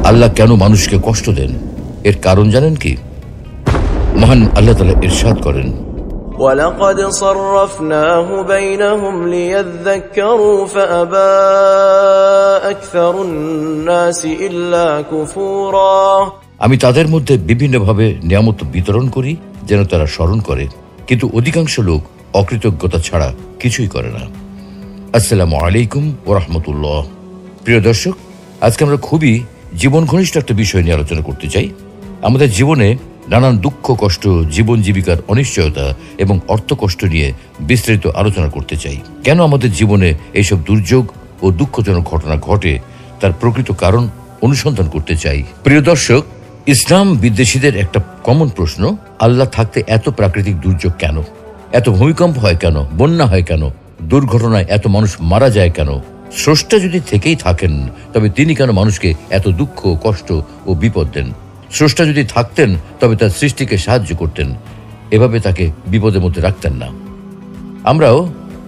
আল্লাহ কেন মানুষকে কষ্ট দেন, এর কারণ জানেন কি? মহান আল্লাহ তাআলা ইরশাদ করেন, وَلَقَدْ صَرَّفْنَاهُ بَيْنَهُمْ لِيَذَّكَّرُوا فَأَبَى أَكْثَرُ النَّاسِ إِلَّا كُفُورًا। আমি তাদের মধ্যে বিভিন্নভাবে নিয়ামত বিতরণ করি যেন তারা স্মরণ করে, কিন্তু অধিকাংশ লোক অকৃতজ্ঞতা ছাড়া কিছুই করে না। আসসালামু আলাইকুম ওয়া রাহমাতুল্লাহ। প্রিয় দর্শক, আজকে আমরা খুবই জীবন ঘনিষ্ঠ একটা বিষয় নিয়ে আলোচনা করতে চাই। আমাদের জীবনে নানান দুঃখ কষ্ট, জীবন জীবিকার অনিশ্চয়তা এবং অর্থ কষ্ট নিয়ে বিস্তারিত আলোচনা করতে চাই। কেন আমাদের জীবনে এইসব দুর্যোগ ও দুঃখজনক ঘটনা ঘটে, তার প্রকৃত কারণ অনুসন্ধান করতে চাই। প্রিয় দর্শক, ইসলাম বিদ্বেষীদের একটা কমন প্রশ্ন, আল্লাহ থাকতে এত প্রাকৃতিক দুর্যোগ কেন? এত ভূমিকম্প হয় কেন? বন্যা হয় কেন? দুর্ঘটনায় এত মানুষ মারা যায় কেন? স্রষ্টা যদি থেকেই থাকেন, তবে তিনি কেন মানুষকে এত দুঃখ, কষ্ট ও বিপদ দেন? স্রষ্টা যদি থাকতেন, তবে তার সৃষ্টিকে সাহায্য করতেন, এভাবে তাকে বিপদের মধ্যে রাখতেন না। আমরাও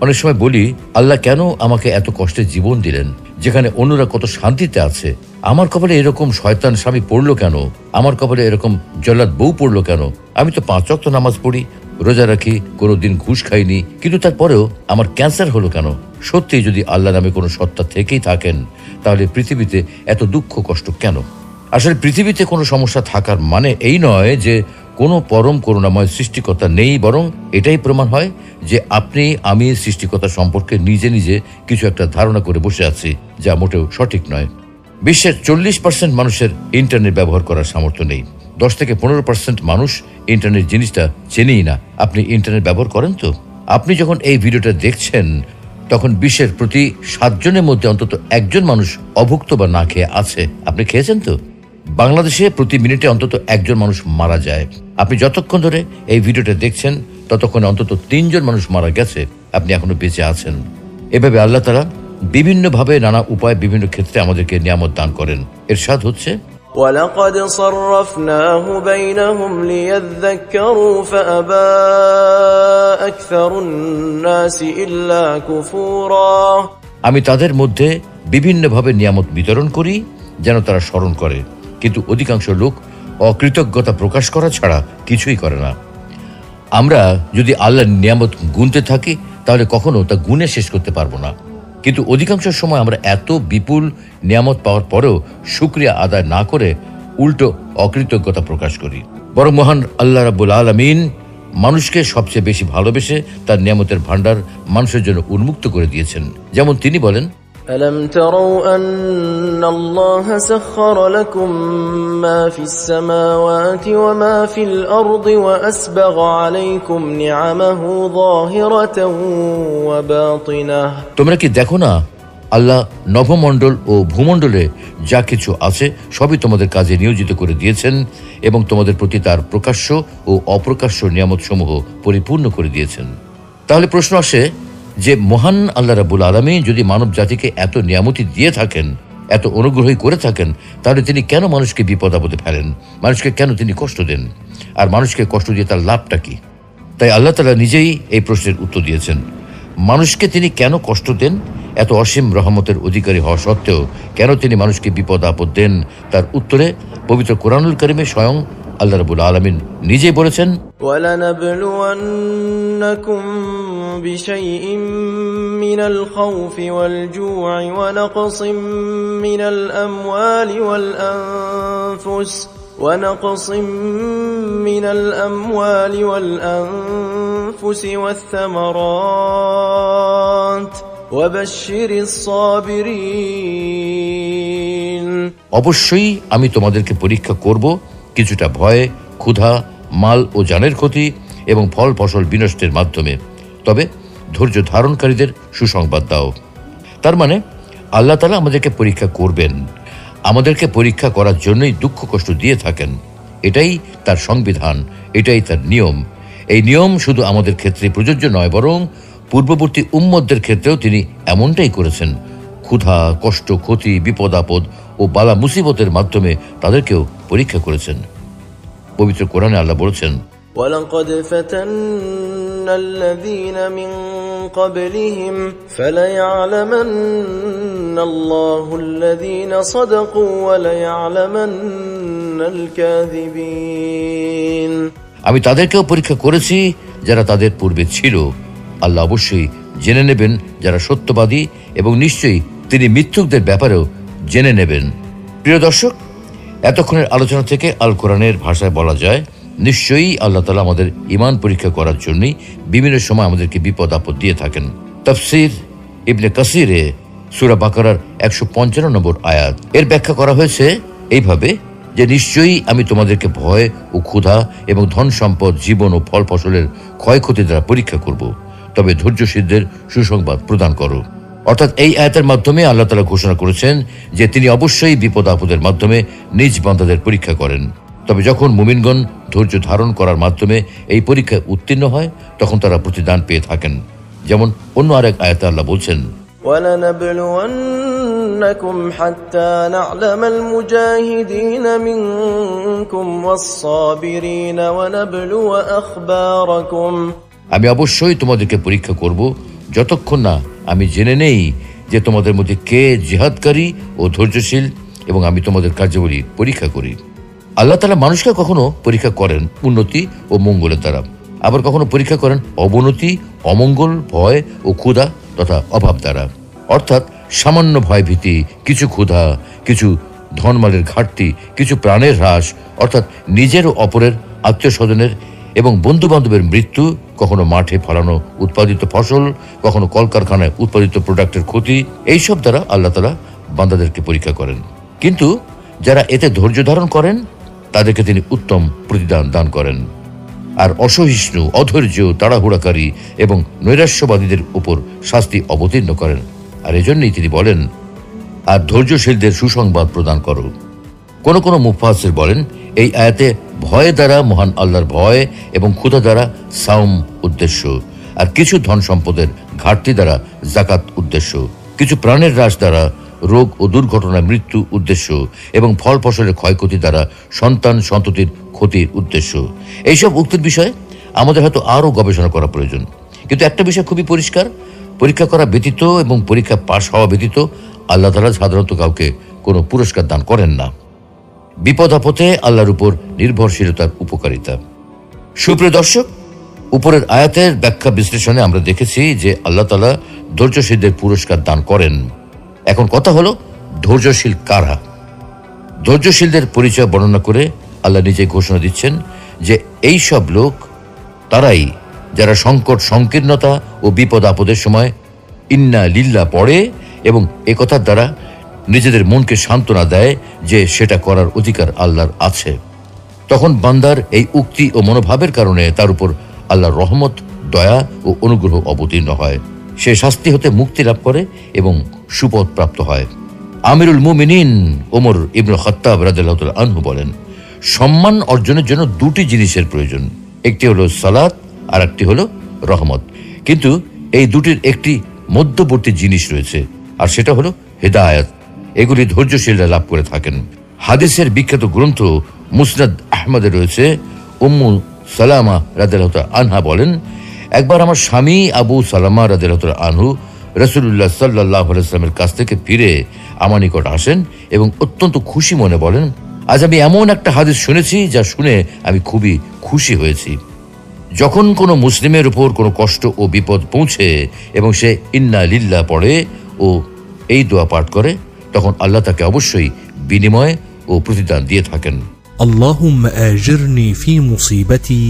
অনেক সময় বলি, আল্লাহ কেন আমাকে এত কষ্টের জীবন দিলেন, যেখানে অন্যরা কত শান্তিতে আছে? আমার কপালে এরকম শয়তান স্বামী পড়লো কেন? আমার কপালে এরকম জল্লাদ বউ পড়লো কেন? আমি তো 5 ওয়াক্ত নামাজ পড়ি, রোজা রাখি, কোনোদিন ঘুষ খাইনি, কিন্তু তারপরেও আমার ক্যান্সার হলো কেন? সত্যি যদি আল্লাহ নামে কোনো সত্তা থেকেই থাকেন, তাহলে পৃথিবীতে এত দুঃখ কষ্ট কেন? আসলে পৃথিবীতে কোনো সমস্যা থাকার মানে এই নয় যে কোনো পরম করুণাময় সৃষ্টিকর্তা নেই, বরং এটাই প্রমাণ হয় যে আপনি আমি সৃষ্টিকর্তা সম্পর্কে নিজে নিজে কিছু একটা ধারণা করে বসে আছি, যা মোটেও সঠিক নয়। বিশ্বের 40% মানুষের ইন্টারনেট ব্যবহার করার সামর্থ্য নেই। 10 থেকে 15% মানুষ ইন্টারনেট জিনিসটা চেনেই না। আপনি ইন্টারনেট ব্যবহার করেন তো? আপনি যখন এই ভিডিওটা দেখছেন, তখন বিশ্বের প্রতি 7 জনের মধ্যে অন্তত 1 জন মানুষ অভুক্ত বা না খেয়ে আছে। আপনি খেয়েছেন তো? বাংলাদেশে প্রতি মিনিটে অন্তত 1 জন মানুষ মারা যায়। আপনি যতক্ষণ ধরে এই ভিডিওটা দেখছেন, ততক্ষণে অন্তত 3 জন মানুষ মারা গেছে, আপনি এখনো বেঁচে আছেন। এভাবে আল্লাহ তাআলা বিভিন্নভাবে, নানা উপায়ে, বিভিন্ন ক্ষেত্রে আমাদেরকে নিয়ামত দান করেন। ইরশাদ হচ্ছে, وَلَقَدْ صَرَّفْنَاهُ بَيْنَهُمْ لِيَذَّكَّرُوا فَأَبَى أَكْثَرُ النَّاسِ إِلَّا كُفُورًا। আমি তাদের মধ্যে বিভিন্নভাবে নিয়ামত বিতরণ করি যেন তারা স্মরণ করে, কিন্তু অধিকাংশ লোক অকৃতজ্ঞতা প্রকাশ করা ছাড়া কিছুই করে না। আমরা যদি আল্লাহর নিয়ামত গুনতে থাকি, তাহলে কখনো তা গুনে শেষ করতে পারবো না। কিন্তু অধিকাংশ সময় আমরা এত বিপুল নিয়ামত পাওয়ার পরেও শুকরিয়া আদায় না করে উল্টো অকৃতজ্ঞতা প্রকাশ করি। বরং মহান আল্লাহ রাব্বুল আলামিন মানুষকে সবচেয়ে বেশি ভালোবেসে তার নিয়ামতের ভান্ডার মানুষের জন্য উন্মুক্ত করে দিয়েছেন। যেমন তিনি বলেন, أَلَمْ تَرَوْا أَنَّ اللَّهَ سَخَّرَ لَكُم مَّا فِي السَّمَاوَاتِ وَمَا فِي الْأَرْضِ وَأَسْبَغَ عَلَيْكُمْ نِعَمَهُ ظَاهِرَةً وَبَاطِنَةً। তোমরা কি দেখো না, আল্লাহ নভমণ্ডল ও ভূমণ্ডলে যা কিছু আছে সবই তোমাদের কাজে নিয়োজিত করে দিয়েছেন এবং তোমাদের প্রতি তার প্রকাশ্য ও অপ্রকাশ্য নিয়ামতসমূহ পরিপূর্ণ করে দিয়েছেন। তাহলে প্রশ্ন আসে যে, মহান আল্লাহ রাব্বুল আলামিন যদি মানব জাতিকে এত নিয়ামতি দিয়ে থাকেন, এত অনুগ্রহই করে থাকেন, তাহলে তিনি কেন মানুষকে বিপদ আপদে ফেলেন? মানুষকে কেন তিনি কষ্ট দেন? আর মানুষকে কষ্ট দিয়ে তার লাভটা কি? তাই আল্লাহ তাআলা নিজেই এই প্রশ্নের উত্তর দিয়েছেন। মানুষকে তিনি কেন কষ্ট দেন? এত অসীম রহমতের অধিকারী হওয়া সত্ত্বেও কেন তিনি মানুষকে বিপদ আপদ দেন? তার উত্তরে পবিত্র কোরআনুল কারিমে স্বয়ং আল্লাহ রাব্বুল আলামিন নিজেই বলেছেন, وَلَنَبْلُوَنَّكُمْ بِشَيْءٍ مِّنَ الْخَوْفِ وَالْجُوعِ وَنَقْصٍ مِّنَ الْأَمْوَالِ وَالْأَنفُسِ وَالثَّمَرَاتِ وَبَشِّرِ الصَّابِرِينَ। অবশ্যই আমি তোমাদেরকে পরীক্ষা করব কিছুটা ভয়, ক্ষুধা, মাল ও জানের ক্ষতি এবং ফল ফসল বিনষ্টের মাধ্যমে, তবে ধৈর্য ধারণকারীদের সুসংবাদ দাও। তার মানে আল্লাহ তাআলা আমাদেরকে পরীক্ষা করবেন, আমাদেরকে পরীক্ষা করার জন্যই দুঃখ কষ্ট দিয়ে থাকেন। এটাই তার সংবিধান, এটাই তার নিয়ম। এই নিয়ম শুধু আমাদের ক্ষেত্রে প্রযোজ্য নয়, বরং পূর্ববর্তী উম্মতদের ক্ষেত্রেও তিনি এমনটাই করেছেন। ক্ষুধা, কষ্ট, ক্ষতি, বিপদ আপদ ও বালা মুসিবতের মাধ্যমে তাদেরকেও পরীক্ষা করেছেন। পবিত্র কোরআনে আল্লাহ বলেছেন, ولقد فتنا الذين من قبلهم فليعلمن الله الذين صدقوا وليعلمن الكاذبين। আমি তাদেরকেও পরীক্ষা করেছি যারা তাদের পূর্বে ছিল। আল্লাহ অবশ্যই জেনে নেবেন যারা সত্যবাদী, এবং নিশ্চয়ই তিনি মিথ্যুকদের ব্যাপারেও জেনে নেবেন। প্রিয় দর্শক, এতক্ষণের আলোচনা থেকে আল কোরআনের ভাষায় বলা যায়, নিশ্চয়ই আল্লাহ তাআলা আমাদের ঈমান পরীক্ষা করার জন্যই বিভিন্ন সময় আমাদেরকে বিপদ আপদ দিয়ে থাকেন। তাফসীর ইবনে কাসিরে সূরা বাকারার 155 নম্বর আয়াত এর ব্যাখ্যা করা হয়েছে এইভাবে যে নিশ্চয়ই আমি তোমাদেরকে ভয় ও ক্ষুধা এবং ধন সম্পদ, জীবন ও ফল ফসলের ক্ষয়ক্ষতি দ্বারা পরীক্ষা করব, তবে ধৈর্যশীলদের সুসংবাদ প্রদান করো। অর্থাৎ এই আয়াতের মাধ্যমে আল্লাহ তাআলা ঘোষণা করেছেন যে তিনি অবশ্যই বিপদ আপদের মাধ্যমে নিজ বান্দাদের পরীক্ষা করেন। তবে যখন মুমিনগণ ধৈর্য ধারণ করার মাধ্যমে এই পরীক্ষায় উত্তীর্ণ হয়, তখন তারা প্রতিদান পেয়ে থাকেন। যেমন অন্য আরেক আয়াতে আল্লাহ বলছেন, وَلَنَبْلُوَنَّكُمْ حَتَّى نَعْلَمَ الْمُجَاهِدِينَ مِنكُمْ وَالصَّابِرِينَ وَنَبْلُوَ أَخْبَارَكُمْ। আমি অবশ্যই তোমাদেরকে পরীক্ষা করব যতক্ষণ না আমি জেনে নেই যে তোমাদের মধ্যে কে জিহাদকারী ও ধৈর্যশীল, এবং আমি তোমাদের কার্যাবলী পরীক্ষা করি। আল্লাহ তাআলা মানুষকে কখনো পরীক্ষা করেন উন্নতি ও মঙ্গলের দ্বারা, আবার কখনো পরীক্ষা করেন অবনতি, অমঙ্গল, ভয় ও ক্ষুধা তথা অভাব দ্বারা। অর্থাৎ সামান্য ভয় ভীতি, কিছু ক্ষুধা, কিছু ধনমালের ঘাটতি, কিছু প্রাণের হ্রাস, অর্থাৎ নিজের ও অপরের, আত্মীয় স্বজনের এবং বন্ধু বান্ধবের মৃত্যু, কখনো মাঠে ফলানো উৎপাদিত ফসল, কখনো কলকারখানায় উৎপাদিত প্রোডাক্টের ক্ষতি, এইসব দ্বারা আল্লাহ তাআলা বান্দাদেরকে পরীক্ষা করেন। কিন্তু যারা এতে ধৈর্য ধারণ করেন তাদেরকে তিনি উত্তম প্রতিদান দান করেন। আর অসহিষ্ণু, অধৈর্য, তাড়াহুড়াকারী এবং নৈরাশ্যবাদীদের উপর শাস্তি অবতীর্ণ করেন। আর এজন্যই তিনি বলেন, আর ধৈর্যশীলদের সুসংবাদ প্রদান করো। কোন কোন মুফাসসির বলেন, এই আয়াতে ভয় দ্বারা মহান আল্লাহর ভয় এবং ক্ষুধা দ্বারা সাওম উদ্দেশ্য, আর কিছু ধন সম্পদের ঘাটতি দ্বারা যাকাত উদ্দেশ্য, কিছু প্রাণের হ্রাস দ্বারা রোগ ও দুর্ঘটনায় মৃত্যু উদ্দেশ্য, এবং ফল ফসলের ক্ষয়ক্ষতি দ্বারা সন্তান সন্ততির ক্ষতির উদ্দেশ্য। এইসব উক্তির বিষয়ে আমাদের হয়তো আরও গবেষণা করা প্রয়োজন। কিন্তু একটা বিষয় খুবই পরিষ্কার, পরীক্ষা করা ব্যতীত এবং পরীক্ষা পাশ হওয়া ব্যতীত আল্লাহ তাআলা সাধারণত কাউকে কোনো পুরস্কার দান করেন না। বিপদ আপদে আল্লাহর উপর নির্ভরশীলতার উপকারিতা। সুপ্রিয় দর্শক, উপরের আয়াতের ব্যাখ্যা বিশ্লেষণে আমরা দেখেছি যে আল্লাহ তাআলা ধৈর্যশীলদের পুরস্কার দান করেন। এখন কথা হলো, ধৈর্যশীল কারা? ধৈর্যশীলদের পরিচয় বর্ণনা করে আল্লাহ নিজে ঘোষণা দিচ্ছেন যে এই সব লোক তারাই যারা সংকট, সংকীর্ণতা ও বিপদ আপদের সময় ইন্না লিল্লাহ পড়ে এবং একথার দ্বারা নিজেদের মনকে সান্ত্বনা দেয় যে সেটা করার অধিকার আল্লাহর আছে। তখন বান্দার এই উক্তি ও মনোভাবের কারণে তার উপর আল্লাহর রহমত, দয়া ও অনুগ্রহ অবতীর্ণ হয়। সে শাস্তি হতে মুক্তি লাভ করে এবং সুপথ প্রাপ্ত হয়। আমিরুল মুমিনিন ওমর ইবনে খাত্তাব রাদিয়াল্লাহু তাআলা আনহু বলেন, সম্মান অর্জনের জন্য দুটি জিনিসের প্রয়োজন, একটি হলো সালাত আর একটি হলো রহমত। কিন্তু এই দুটির একটি মধ্যবর্তী জিনিস রয়েছে, আর সেটা হলো হিদায়াত। এগুলি ধৈর্যশীলরা লাভ করে থাকেন। হাদিসের বিখ্যাত গ্রন্থ মুসনাদ আহমদে রয়েছে, উম্মু সালামা রাদিয়াল্লাহু তাআলা আনহা বলেন, একবার আমার স্বামী আবু সালামা রাদিয়াল্লাহু তাআলা আনহু রাসূলুল্লাহ সাল্লাল্লাহু আলাইহি ওয়াসাল্লামের কাছ থেকে ফিরে আমার নিকট আসেন এবং অত্যন্ত খুশি মনে বলেন, আজ আমি এমন একটা হাদিস শুনেছি যা শুনে আমি খুবই খুশি হয়েছি। যখন কোনো মুসলিমের উপর কোনো কষ্ট ও বিপদ পৌঁছে এবং সে ইন্না লিল্লাহ পড়ে ও এই দোয়া পাঠ করে, তখন আল্লাহ তাকে অবশ্যই বিনিময় ও প্রতিদান দিয়ে থাকেন। আল্লাহুম্মা আজিরনি ফি মুসিবাতি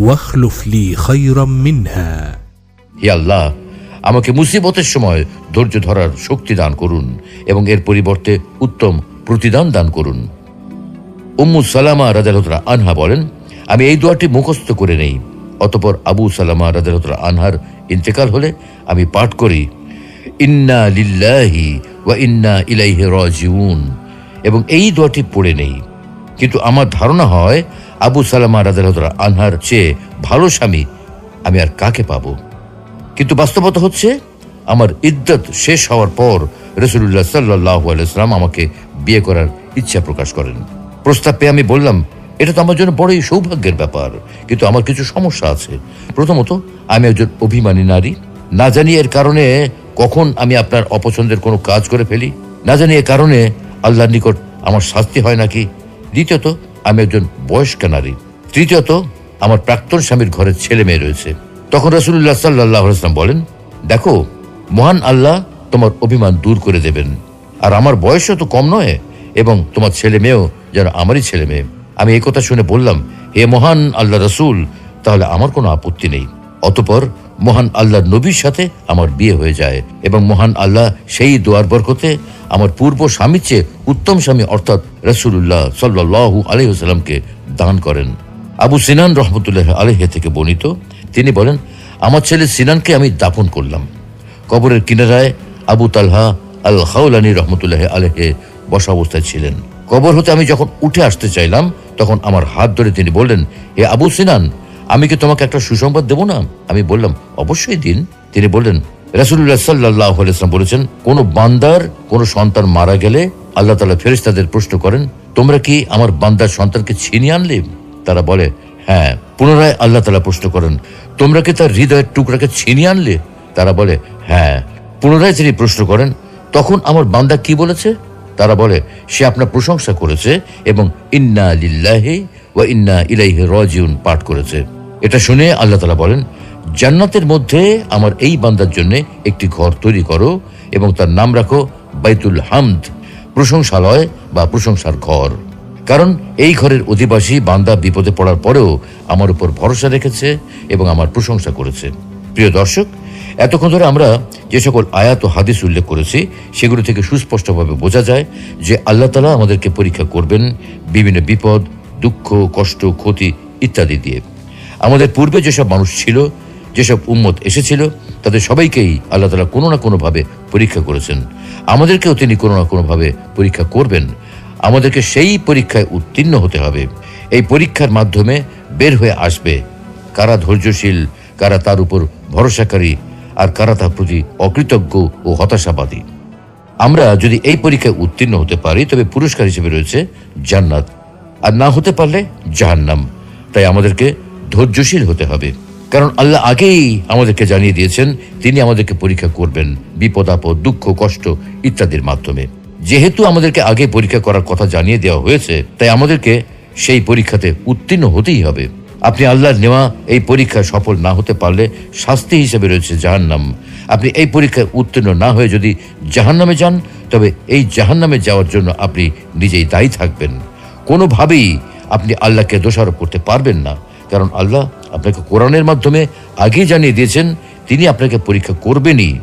ওয়াখলুফ লি খায়রাম মিনহা। হে আল্লাহ, আমাকে মুসিবতের সময় ধৈর্য ধরার শক্তি দান করুন এবং এর পরিবর্তে উত্তম প্রতিদান দান করুন। উম্মু সালামা রাদিয়াল্লাহু তাআলা আনহা বলেন, আমি এই দোয়াটি মুখস্থ করে নেই। অতঃপর আবু সালামা রাদিয়াল্লাহু তাআলা আনহার ইন্তেকাল হলে আমি পাঠ করি, ইন্না লিল্লাহি ওয়া ইন্না ইলাইহি রাজিউন, এবং এই দোয়াটি পড়ে নেই। কিন্তু আমার ধারণা হয় আবু সালামা রাদিয়াল্লাহু তাআলা আনহার চেয়ে ভালো স্বামী আমি আর কাকে পাবো। কিন্তু বাস্তবতা হচ্ছে, আমার ইদ্দত শেষ হওয়ার পর রাসূলুল্লাহ সাল্লাল্লাহু আলাইহি ওয়াসাল্লাম আমাকে বিয়ে করার ইচ্ছা প্রকাশ করেন। প্রস্তাব পেয়ে আমি বললাম, এটা তো আমার জন্য বড়ই সৌভাগ্যের ব্যাপার, কিন্তু আমার কিছু সমস্যা আছে। প্রথমত, আমি একজন অভিমানী নারী। না জানি এর কারণে কখন আমি আপনার অপছন্দের কোনো কাজ করে ফেলি, না জানি এর কারণে আল্লাহর নিকট আমার শাস্তি হয় নাকি। দ্বিতীয়ত, আমি একজন বয়স্কা নারী। তৃতীয়ত, আমার প্রাক্তন স্বামীর ঘরে ছেলে মেয়ে রয়েছে। তখন রাসূলুল্লাহ সাল্লাল্লাহু আলাইহি ওয়াসাল্লাম বলেন, দেখো, মহান আল্লাহ তোমার অভিমান দূর করে দেবেন, আর আমার বয়সও তো কম নয়, এবং তোমার ছেলে মেয়েও যেন আমারই ছেলে মেয়ে। আমি এই কথা শুনে বললাম, হে মহান আল্লাহ রাসূল, তাহলে আমার কোনো আপত্তি নেই। অতঃপর মহান আল্লাহর নবীর সাথে আমার বিয়ে হয়ে যায়, এবং মহান আল্লাহ সেই দোয়ার বরকতে আমার পূর্ব স্বামীর চেয়ে উত্তম স্বামী অর্থাৎ রাসূলুল্লাহ সাল্লাল্লাহু আলাইহি ওয়াসাল্লামকে দান করেন। আবু সিনান রহমতুল্লাহ আলাইহি থেকে বর্ণিত, তিনি বলেন, আমার ছেলে সিনানকে আমি দাফন করলাম। কবরের কিনারায় আবু তালহা আল খাওলানি রহমতুল্লাহ আলাইহি বসা অবস্থায় ছিলেন। কবর হতে আমি যখন উঠে আসতে চাইলাম, তখন আমার হাত ধরে তিনি বললেন, হে আবু সিনান, আমি কি তোমাকে একটা সুসংবাদ দেব না? আমি বললাম, অবশ্যই দিন। তিনি বললেন, রাসূলুল্লাহ সাল্লাল্লাহু আলাইহি ওয়াসাল্লাম বলেছেন, কোন বান্দার কোন সন্তান মারা গেলে আল্লাহ তাআলা ফেরেশতাদের প্রশ্ন করেন, তোমরা কি আমার বান্দার সন্তানকে ছিনিয়ে আনলে? তারা বলে, হ্যাঁ। পুনরায় আল্লাহ তাআলা প্রশ্ন করেন, তোমরা কি তার হৃদয়ের টুকরাকে ছিনিয়ে আনলে? তারা বলে, হ্যাঁ। পুনরায় তিনি প্রশ্ন করেন, তখন আমার বান্দা কি বলেছে? তারা বলে, সে আপনার প্রশংসা করেছে এবং ইন্না লিল্লাহি ওয়া ইন্না ইলাইহি রাজিউন পাঠ করেছে। এটা শুনে আল্লাহ তাআলা বলেন, জান্নাতের মধ্যে আমার এই বান্দার জন্য একটি ঘর তৈরি করো এবং তার নাম রাখো বাইতুল হামদ, প্রশংসালয় বা প্রশংসার ঘর। কারণ এই ঘরের অধিবাসী বান্দা বিপদে পড়ার পরেও আমার উপর ভরসা রেখেছে এবং আমার প্রশংসা করেছে। প্রিয় দর্শক, এতক্ষণ ধরে আমরা যে সকল আয়াত ও হাদিস উল্লেখ করেছি, সেগুলো থেকে সুস্পষ্টভাবে বোঝা যায় যে আল্লাহ তাআলা আমাদেরকে পরীক্ষা করবেন বিভিন্ন বিপদ, দুঃখ, কষ্ট, ক্ষতি ইত্যাদি দিয়ে। আমাদের পূর্বে যেসব মানুষ ছিল, যেসব উম্মত এসেছিল, তাদের সবাইকেই আল্লাহ তাআলা কোনো না কোনোভাবে পরীক্ষা করেছেন। আমাদেরকেও তিনি কোনো না কোনোভাবে পরীক্ষা করবেন। আমাদেরকে সেই পরীক্ষায় উত্তীর্ণ হতে হবে। এই পরীক্ষার মাধ্যমে বের হয়ে আসবে কারা ধৈর্যশীল, কারা তার উপর ভরসাকারী, আর কারা তার প্রতি অকৃতজ্ঞ ও হতাশাবাদী। আমরা যদি এই পরীক্ষায় উত্তীর্ণ হতে পারি, তবে পুরস্কার হিসেবে রয়েছে জান্নাত, আর না হতে পারলে জাহান্নাম। তাই আমাদেরকে ধৈর্যশীল হতে হবে, কারণ আল্লাহ আগেই আমাদেরকে জানিয়ে দিয়েছেন তিনি আমাদেরকে পরীক্ষা করবেন বিপদ আপদ, দুঃখ, কষ্ট ইত্যাদির মাধ্যমে। যেহেতু আমাদেরকে আগে পরীক্ষা করার কথা জানিয়ে দেওয়া হয়েছে, তাই আমাদেরকে সেই পরীক্ষাতে উত্তীর্ণ হতেই হবে। আপনি আল্লাহর নেওয়া এই পরীক্ষায় সফল না হতে পারলে শাস্তি হিসেবে রয়েছে জাহান্নাম। আপনি এই পরীক্ষায় উত্তীর্ণ না হয়ে যদি জাহান্নামে যান, তবে এই জাহান্নামে যাওয়ার জন্য আপনি নিজেই দায়ী থাকবেন। কোনোভাবেই আপনি আল্লাহকে দোষারোপ করতে পারবেন না, কারণ আল্লাহ আপনাকে কোরআনের মাধ্যমে আগেই জানিয়ে দিয়েছেন তিনি আপনাকে পরীক্ষা করবেনই।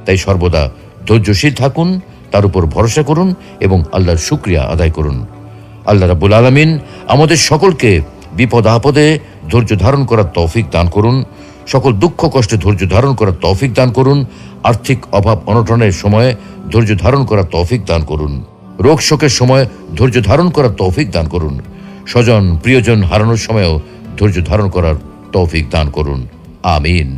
তাই সর্বদা ধৈর্যশীল থাকুন, তার উপর ভরসা করুন এবং আল্লাহর শুকরিয়া আদায় করুন। আল্লাহ রাব্বুল আলামিন আমাদের সকলকে বিপদ আপদে ধৈর্য ধারণ করার তৌফিক দান করুন, সকল দুঃখ কষ্টে ধৈর্য ধারণ করার তৌফিক দান করুন, আর্থিক অভাব অনটনের সময়ে ধৈর্য ধারণ করার তৌফিক দান করুন, রোগ শোকের সময় ধৈর্য ধারণ করার তৌফিক দান করুন, স্বজন প্রিয়জন হারানোর সময়ও ধৈর্য ধারণ করার তৌফিক দান করুন। আমিন।